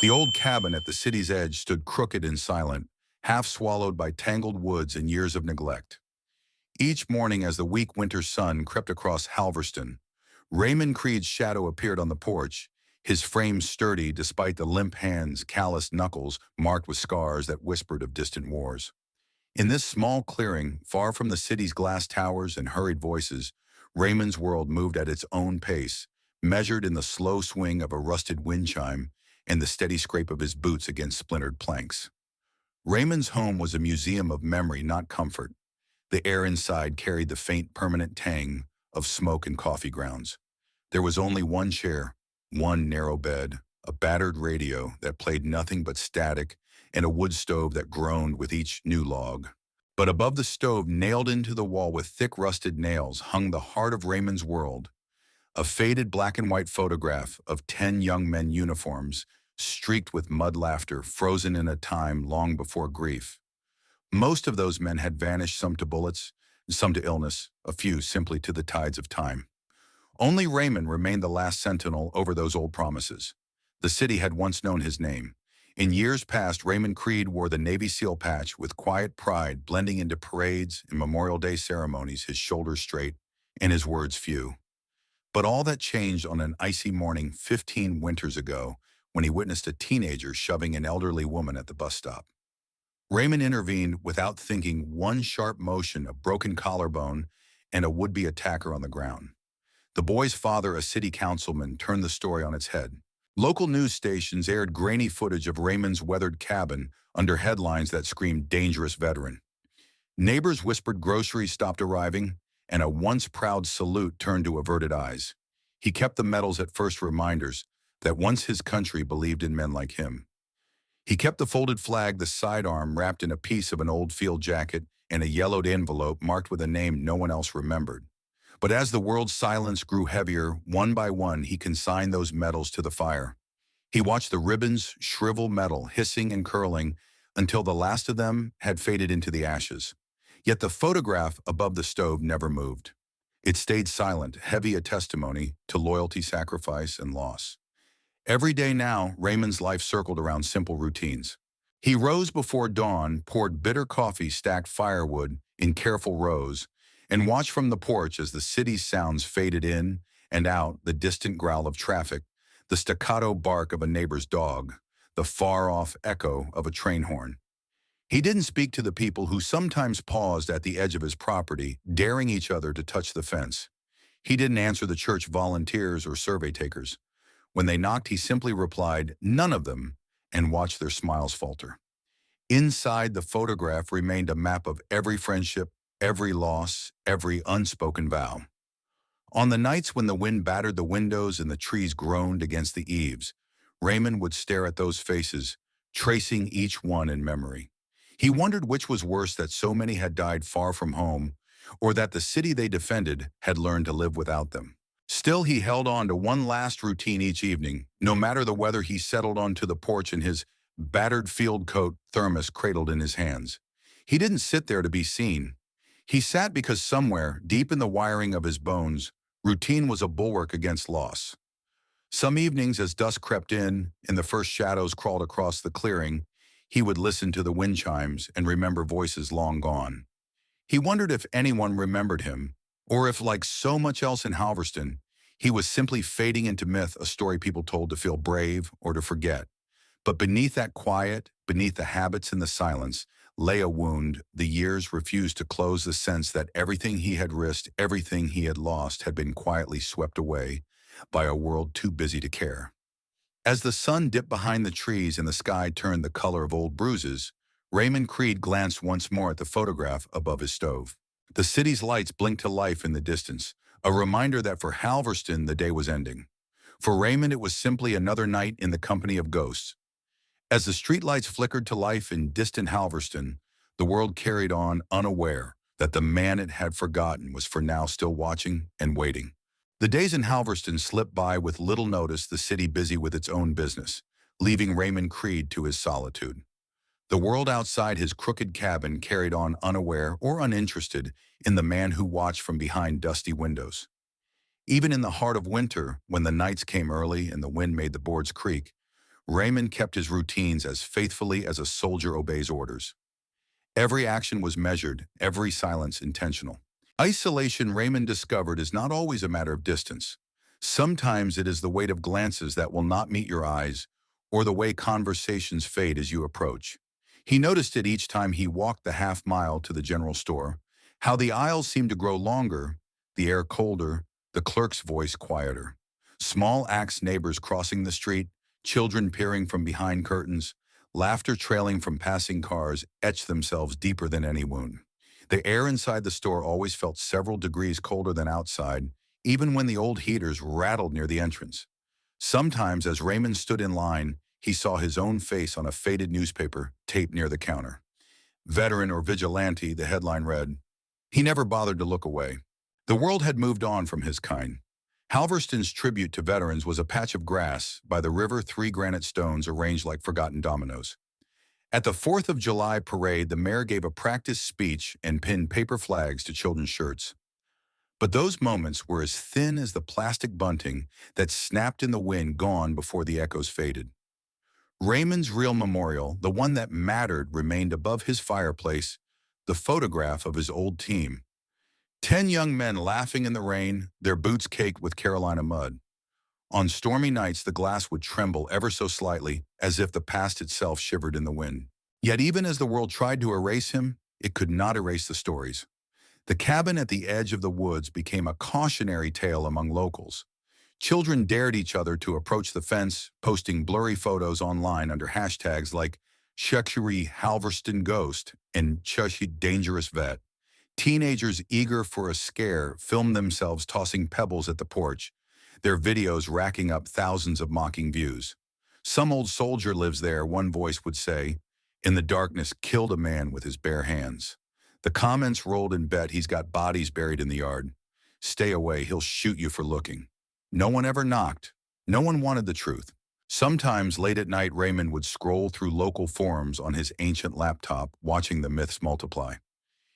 The old cabin at the city's edge stood crooked and silent, half swallowed by tangled woods and years of neglect. Each morning as the weak winter sun crept across Halverston, Raymond Creed's shadow appeared on the porch, his frame sturdy despite the limp hands, calloused knuckles marked with scars that whispered of distant wars. In this small clearing, far from the city's glass towers and hurried voices, Raymond's world moved at its own pace, measured in the slow swing of a rusted wind chime and the steady scrape of his boots against splintered planks. Raymond's home was a museum of memory, not comfort. The air inside carried the faint, permanent tang of smoke and coffee grounds. There was only one chair, one narrow bed, a battered radio that played nothing but static, and a wood stove that groaned with each new log. But above the stove, nailed into the wall with thick rusted nails, hung the heart of Raymond's world, a faded black and white photograph of 10 young men uniforms, streaked with mud laughter, frozen in a time long before grief. Most of those men had vanished, some to bullets, some to illness, a few simply to the tides of time. Only Raymond remained the last sentinel over those old promises. The city had once known his name. In years past, Raymond Creed wore the Navy SEAL patch with quiet pride, blending into parades and Memorial Day ceremonies, his shoulders straight and his words few. But all that changed on an icy morning 15 winters ago when he witnessed a teenager shoving an elderly woman at the bus stop. Raymond intervened without thinking, one sharp motion, a broken collarbone, and a would-be attacker on the ground. The boy's father, a city councilman, turned the story on its head. Local news stations aired grainy footage of Raymond's weathered cabin under headlines that screamed "Dangerous Veteran." Neighbors whispered groceries stopped arriving, and a once proud salute turned to averted eyes. He kept the medals at first, reminders that once his country believed in men like him. He kept the folded flag, the sidearm wrapped in a piece of an old field jacket, and a yellowed envelope marked with a name no one else remembered. But as the world's silence grew heavier, one by one he consigned those medals to the fire. He watched the ribbons shrivel metal, hissing and curling, until the last of them had faded into the ashes. Yet the photograph above the stove never moved. It stayed silent, heavy a testimony to loyalty, sacrifice, and loss. Every day now, Raymond's life circled around simple routines. He rose before dawn, poured bitter coffee, stacked firewood in careful rows, and watched from the porch as the city's sounds faded in and out, the distant growl of traffic, the staccato bark of a neighbor's dog, the far-off echo of a train horn. He didn't speak to the people who sometimes paused at the edge of his property, daring each other to touch the fence. He didn't answer the church volunteers or survey takers. When they knocked, he simply replied, "None of them," and watched their smiles falter. Inside the photograph remained a map of every friendship, every loss, every unspoken vow. On the nights when the wind battered the windows and the trees groaned against the eaves, Raymond would stare at those faces, tracing each one in memory. He wondered which was worse, that so many had died far from home, or that the city they defended had learned to live without them. Still, he held on to one last routine each evening. No matter the weather, he settled onto the porch in his battered field coat, thermos cradled in his hands. He didn't sit there to be seen. He sat because somewhere, deep in the wiring of his bones, routine was a bulwark against loss. Some evenings, as dusk crept in and the first shadows crawled across the clearing, he would listen to the wind chimes and remember voices long gone. He wondered if anyone remembered him, or if, like so much else in Halverston, he was simply fading into myth, a story people told to feel brave or to forget. But beneath that quiet, beneath the habits and the silence, lay a wound the years refused to close, the sense that everything he had risked, everything he had lost, had been quietly swept away by a world too busy to care. As the sun dipped behind the trees and the sky turned the color of old bruises, Raymond Creed glanced once more at the photograph above his stove. The city's lights blinked to life in the distance, a reminder that for Halverston the day was ending. For Raymond, it was simply another night in the company of ghosts. As the streetlights flickered to life in distant Halverston, the world carried on, unaware that the man it had forgotten was for now still watching and waiting. The days in Halverston slipped by with little notice, the city busy with its own business, leaving Raymond Creed to his solitude. The world outside his crooked cabin carried on, unaware or uninterested in the man who watched from behind dusty windows. Even in the heart of winter, when the nights came early and the wind made the boards creak, Raymond kept his routines as faithfully as a soldier obeys orders. Every action was measured, every silence intentional. Isolation, Raymond discovered, is not always a matter of distance. Sometimes it is the weight of glances that will not meet your eyes, or the way conversations fade as you approach. He noticed it each time he walked the half-mile to the general store, how the aisles seemed to grow longer, the air colder, the clerk's voice quieter. Small acts, neighbors crossing the street, children peering from behind curtains, laughter trailing from passing cars etched themselves deeper than any wound. The air inside the store always felt several degrees colder than outside, even when the old heaters rattled near the entrance. Sometimes, as Raymond stood in line, he saw his own face on a faded newspaper taped near the counter. Veteran or vigilante, the headline read. He never bothered to look away. The world had moved on from his kind. Halverston's tribute to veterans was a patch of grass by the river, three granite stones arranged like forgotten dominoes. At the 4th of July parade, the mayor gave a practice speech and pinned paper flags to children's shirts. But those moments were as thin as the plastic bunting that snapped in the wind, gone before the echoes faded. Raymond's real memorial, the one that mattered, remained above his fireplace, the photograph of his old team. 10 young men laughing in the rain, their boots caked with Carolina mud. On stormy nights, the glass would tremble ever so slightly, as if the past itself shivered in the wind. Yet even as the world tried to erase him, it could not erase the stories. The cabin at the edge of the woods became a cautionary tale among locals. Children dared each other to approach the fence, posting blurry photos online under hashtags like Shekshiri Halverston Ghost and Chushi Dangerous Vet. Teenagers eager for a scare filmed themselves tossing pebbles at the porch, their videos racking up thousands of mocking views. Some old soldier lives there, one voice would say. In the darkness, killed a man with his bare hands. The comments rolled in bet he's got bodies buried in the yard. Stay away, he'll shoot you for looking. No one ever knocked. No one wanted the truth. Sometimes late at night, Raymond would scroll through local forums on his ancient laptop, watching the myths multiply.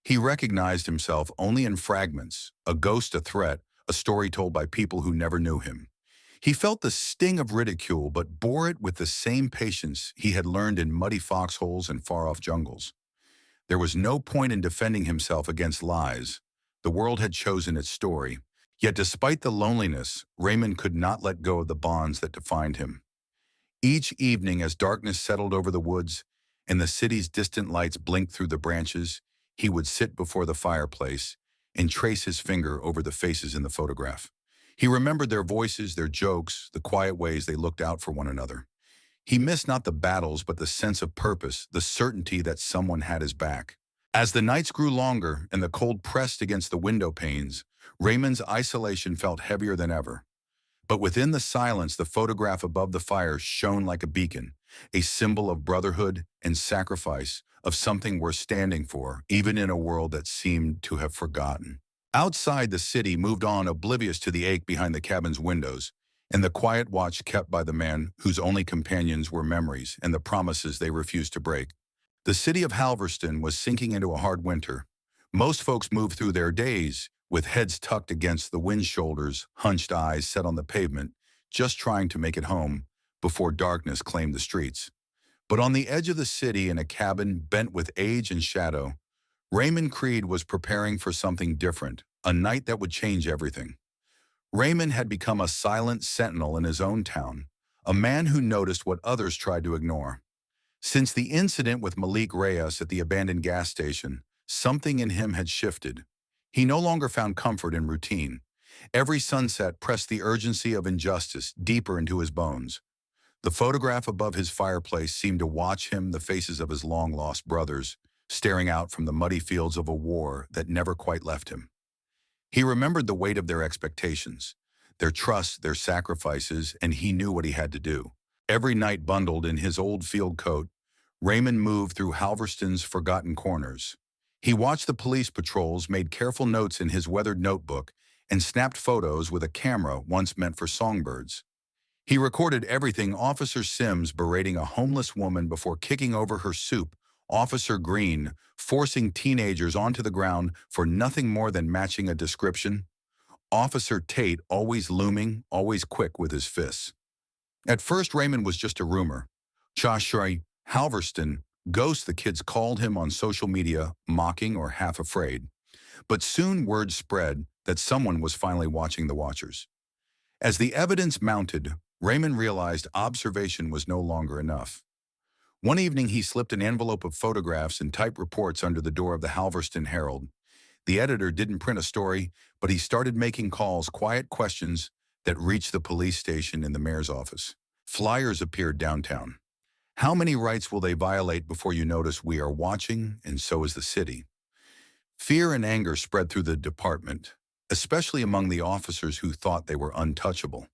He recognized himself only in fragments, a ghost, a threat, a story told by people who never knew him. He felt the sting of ridicule, but bore it with the same patience he had learned in muddy foxholes and far-off jungles. There was no point in defending himself against lies. The world had chosen its story. Yet despite the loneliness, Raymond could not let go of the bonds that defined him. Each evening, as darkness settled over the woods and the city's distant lights blinked through the branches, he would sit before the fireplace and trace his finger over the faces in the photograph. He remembered their voices, their jokes, the quiet ways they looked out for one another. He missed not the battles, but the sense of purpose, the certainty that someone had his back. As the nights grew longer and the cold pressed against the window panes, Raymond's isolation felt heavier than ever. But within the silence, the photograph above the fire shone like a beacon, a symbol of brotherhood and sacrifice, of something worth standing for, even in a world that seemed to have forgotten. Outside, the city moved on, oblivious to the ache behind the cabin's windows, and the quiet watch kept by the man whose only companions were memories and the promises they refused to break. The city of Halverston was sinking into a hard winter. Most folks moved through their days with heads tucked against the wind shoulders, hunched eyes set on the pavement, just trying to make it home before darkness claimed the streets. But on the edge of the city, in a cabin bent with age and shadow, Raymond Creed was preparing for something different, a night that would change everything. Raymond had become a silent sentinel in his own town, a man who noticed what others tried to ignore. Since the incident with Malik Reyes at the abandoned gas station, something in him had shifted. He no longer found comfort in routine. Every sunset pressed the urgency of injustice deeper into his bones. The photograph above his fireplace seemed to watch him, the faces of his long-lost brothers, staring out from the muddy fields of a war that never quite left him. He remembered the weight of their expectations, their trust, their sacrifices, and he knew what he had to do. Every night, bundled in his old field coat, Raymond moved through Halverston's forgotten corners. He watched the police patrols, made careful notes in his weathered notebook, and snapped photos with a camera once meant for songbirds. He recorded everything: Officer Sims berating a homeless woman before kicking over her soup, Officer Green forcing teenagers onto the ground for nothing more than matching a description, Officer Tate always looming, always quick with his fists. At first, Raymond was just a rumor. Joshua Halverston, ghost the kids called him on social media, mocking or half afraid. But soon word spread that someone was finally watching the watchers. As the evidence mounted, Raymond realized observation was no longer enough. One evening, he slipped an envelope of photographs and typed reports under the door of the Halverston Herald. The editor didn't print a story, but he started making calls, quiet questions that reached the police station and the mayor's office. Flyers appeared downtown. How many rights will they violate before you notice we are watching, and so is the city? Fear and anger spread through the department, especially among the officers who thought they were untouchable.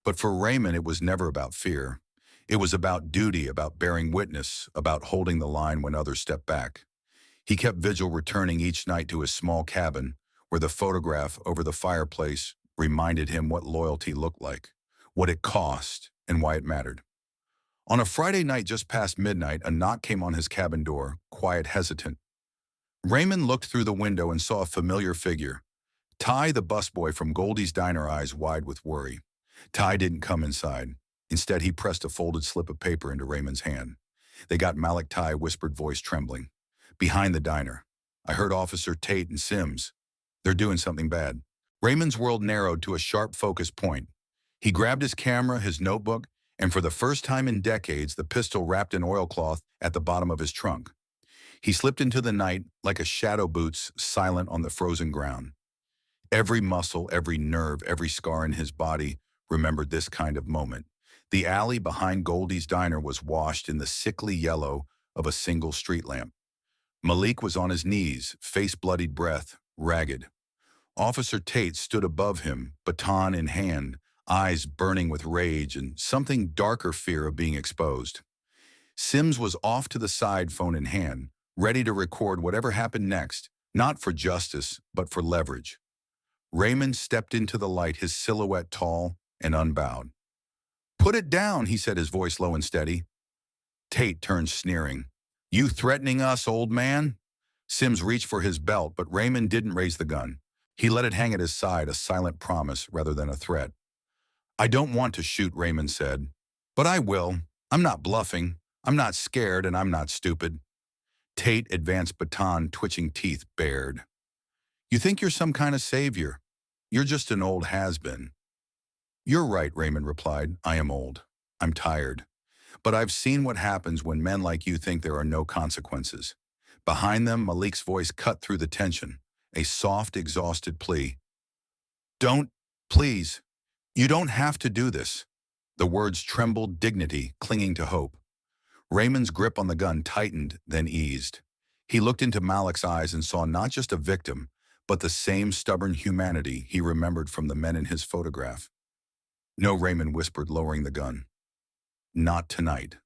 But for Raymond, it was never about fear. It was about duty, about bearing witness, about holding the line when others stepped back. He kept vigil, returning each night to his small cabin, where the photograph over the fireplace reminded him what loyalty looked like, what it cost, and why it mattered. On a Friday night just past midnight, a knock came on his cabin door, quiet, hesitant. Raymond looked through the window and saw a familiar figure. Ty, the busboy from Goldie's Diner, eyes wide with worry. Ty didn't come inside. Instead, he pressed a folded slip of paper into Raymond's hand. "They got Malik." Ty whispered, voice trembling. "Behind the diner. I heard Officer Tate and Sims. They're doing something bad." Raymond's world narrowed to a sharp focus point. He grabbed his camera, his notebook, and for the first time in decades, the pistol wrapped in oilcloth at the bottom of his trunk. He slipped into the night like a shadow boots, silent on the frozen ground. Every muscle, every nerve, every scar in his body remembered this kind of moment. The alley behind Goldie's Diner was washed in the sickly yellow of a single street lamp. Malik was on his knees, face bloodied, breath ragged. Officer Tate stood above him, baton in hand, eyes burning with rage and something darker, fear of being exposed. Sims was off to the side, phone in hand, ready to record whatever happened next, not for justice, but for leverage. Raymond stepped into the light, his silhouette tall and unbowed. "Put it down," he said, his voice low and steady. Tate turned, sneering. "You threatening us, old man?" Sims reached for his belt, but Raymond didn't raise the gun. He let it hang at his side, a silent promise rather than a threat. "I don't want to shoot," Raymond said. "But I will. I'm not bluffing. I'm not scared, and I'm not stupid." Tate advanced, baton, twitching teeth bared. "You think you're some kind of savior. You're just an old has-been." "You're right," Raymond replied. "I am old. I'm tired. But I've seen what happens when men like you think there are no consequences." Behind them, Malik's voice cut through the tension, a soft, exhausted plea. "Don't, please. You don't have to do this." The words trembled, dignity clinging to hope. Raymond's grip on the gun tightened, then eased. He looked into Malik's eyes and saw not just a victim, but the same stubborn humanity he remembered from the men in his photograph. "No," Raymond whispered, lowering the gun. "Not tonight."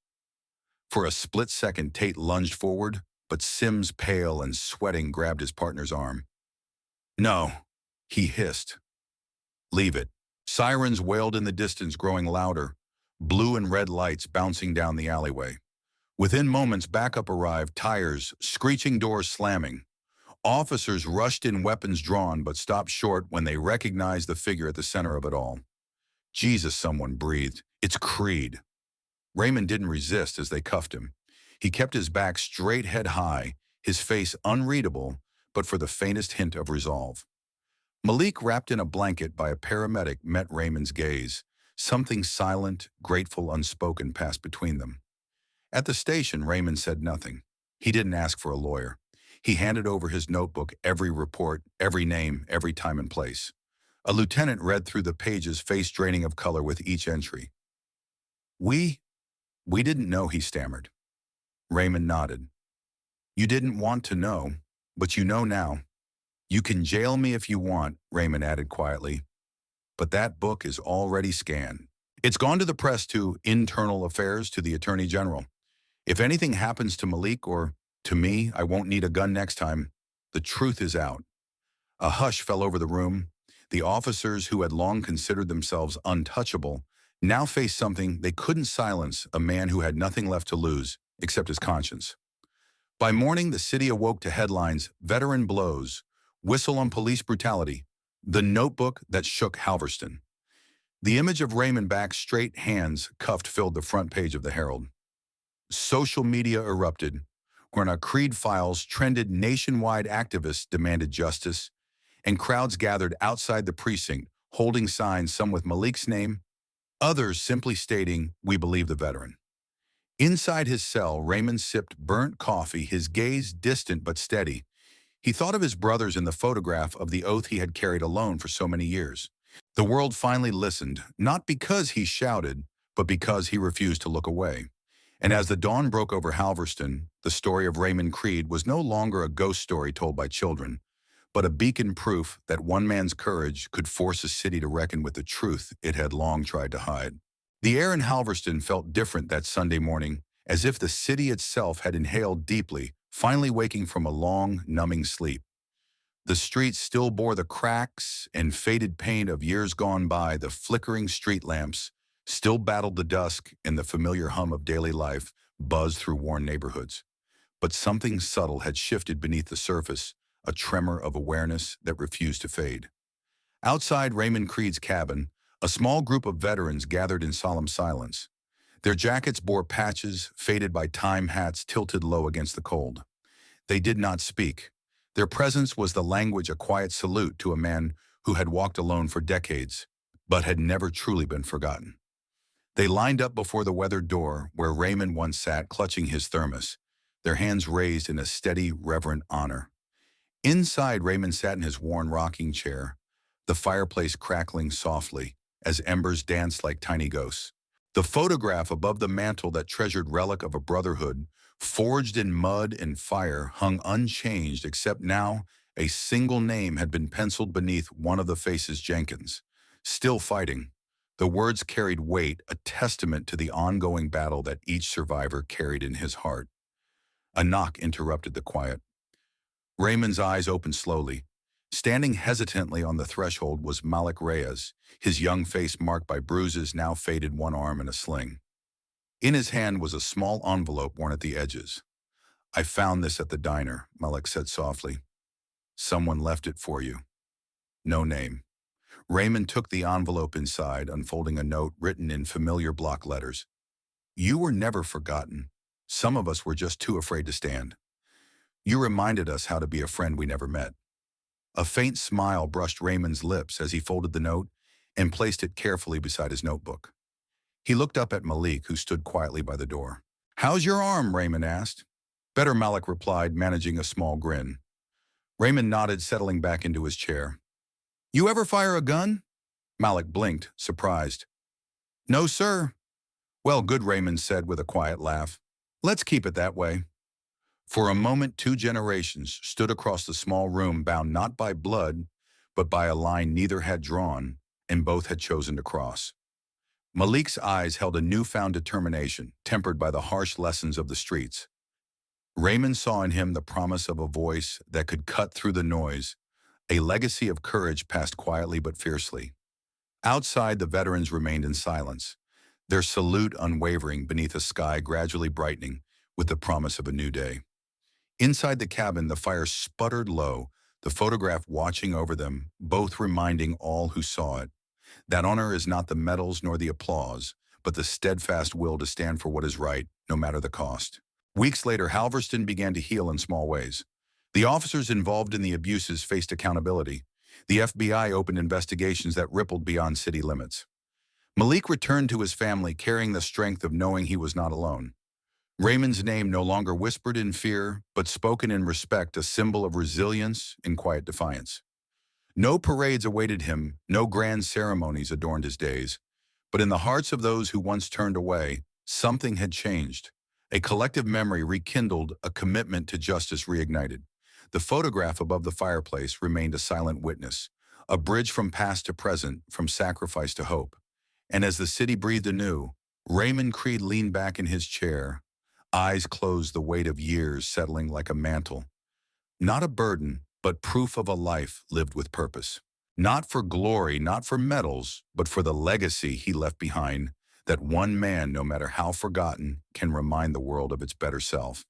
For a split second, Tate lunged forward, but Sims, pale and sweating, grabbed his partner's arm. "No," he hissed. "Leave it." Sirens wailed in the distance, growing louder, blue and red lights bouncing down the alleyway. Within moments, backup arrived, tires screeching, doors slamming. Officers rushed in, weapons drawn, but stopped short when they recognized the figure at the center of it all. "Jesus," someone breathed. "It's Creed." Raymond didn't resist as they cuffed him. He kept his back straight, head high, his face unreadable, but for the faintest hint of resolve. Malik, wrapped in a blanket by a paramedic, met Raymond's gaze. Something silent, grateful, unspoken passed between them. At the station, Raymond said nothing. He didn't ask for a lawyer. He handed over his notebook, every report, every name, every time and place. A lieutenant read through the pages, face draining of color with each entry. We didn't know," he stammered. Raymond nodded. "You didn't want to know, but you know now. You can jail me if you want," Raymond added quietly. "But that book is already scanned. It's gone to the press, to internal affairs, to the Attorney General. If anything happens to Malik or to me, I won't need a gun next time. The truth is out." A hush fell over the room. The officers, who had long considered themselves untouchable, now faced something they couldn't silence, a man who had nothing left to lose, except his conscience. By morning, the city awoke to headlines: "Veteran blows," "Whistle on police brutality," "The notebook that shook Halverston." The image of Raymond back straight, hands cuffed, filled the front page of the Herald. Social media erupted. When our Creed files trended, nationwide activists demanded justice, and crowds gathered outside the precinct, holding signs, some with Malik's name, others simply stating, "We believe the veteran." Inside his cell, Raymond sipped burnt coffee, his gaze distant but steady. He thought of his brothers in the photograph, of the oath he had carried alone for so many years. The world finally listened, not because he shouted, but because he refused to look away. And as the dawn broke over Halverston, the story of Raymond Creed was no longer a ghost story told by children, but a beacon proof that one man's courage could force a city to reckon with the truth it had long tried to hide. The air in Halverston felt different that Sunday morning, as if the city itself had inhaled deeply, finally waking from a long, numbing sleep. The streets still bore the cracks and faded paint of years gone by. The flickering street lamps still battled the dusk, and the familiar hum of daily life buzzed through worn neighborhoods. But something subtle had shifted beneath the surface, a tremor of awareness that refused to fade. Outside Raymond Creed's cabin, a small group of veterans gathered in solemn silence. Their jackets bore patches, faded by time, hats tilted low against the cold. They did not speak. Their presence was the language, a quiet salute to a man who had walked alone for decades, but had never truly been forgotten. They lined up before the weathered door where Raymond once sat, clutching his thermos, their hands raised in a steady, reverent honor. Inside, Raymond sat in his worn rocking chair, the fireplace crackling softly as embers danced like tiny ghosts. The photograph above the mantel, that treasured relic of a brotherhood, forged in mud and fire, hung unchanged, except now a single name had been penciled beneath one of the faces: Jenkins. Still fighting. The words carried weight, a testament to the ongoing battle that each survivor carried in his heart. A knock interrupted the quiet. Raymond's eyes opened slowly. Standing hesitantly on the threshold was Malik Reyes, his young face marked by bruises, now faded, one arm in a sling. In his hand was a small envelope worn at the edges. "I found this at the diner," Malik said softly. "Someone left it for you. No name." Raymond took the envelope inside, unfolding a note written in familiar block letters. "You were never forgotten. Some of us were just too afraid to stand. You reminded us how to be a friend we never met." A faint smile brushed Raymond's lips as he folded the note and placed it carefully beside his notebook. He looked up at Malik, who stood quietly by the door. "How's your arm?" Raymond asked. "Better," Malik replied, managing a small grin. Raymond nodded, settling back into his chair. "You ever fire a gun?" Malik blinked, surprised. "No, sir." "Well, good," Raymond said with a quiet laugh. "Let's keep it that way." For a moment, two generations stood across the small room, bound not by blood, but by a line neither had drawn, and both had chosen to cross. Malik's eyes held a newfound determination, tempered by the harsh lessons of the streets. Raymond saw in him the promise of a voice that could cut through the noise, a legacy of courage passed quietly but fiercely. Outside, the veterans remained in silence, their salute unwavering beneath a sky gradually brightening with the promise of a new day. Inside the cabin, the fire sputtered low, the photograph watching over them, both reminding all who saw it that honor is not the medals nor the applause, but the steadfast will to stand for what is right, no matter the cost. Weeks later, Halverston began to heal in small ways. The officers involved in the abuses faced accountability. The FBI opened investigations that rippled beyond city limits. Malik returned to his family, carrying the strength of knowing he was not alone. Raymond's name no longer whispered in fear, but spoken in respect, a symbol of resilience and quiet defiance. No parades awaited him, no grand ceremonies adorned his days. But in the hearts of those who once turned away, something had changed. A collective memory rekindled, a commitment to justice reignited. The photograph above the fireplace remained a silent witness, a bridge from past to present, from sacrifice to hope. And as the city breathed anew, Raymond Creed leaned back in his chair, eyes closed, the weight of years settling like a mantle. Not a burden, but proof of a life lived with purpose. Not for glory, not for medals, but for the legacy he left behind, that one man, no matter how forgotten, can remind the world of its better self.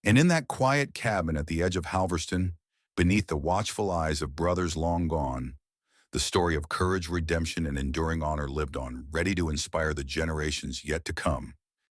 And in that quiet cabin at the edge of Halverston, beneath the watchful eyes of brothers long gone, The story of courage, redemption, and enduring honor lived on, ready to inspire the generations yet to come.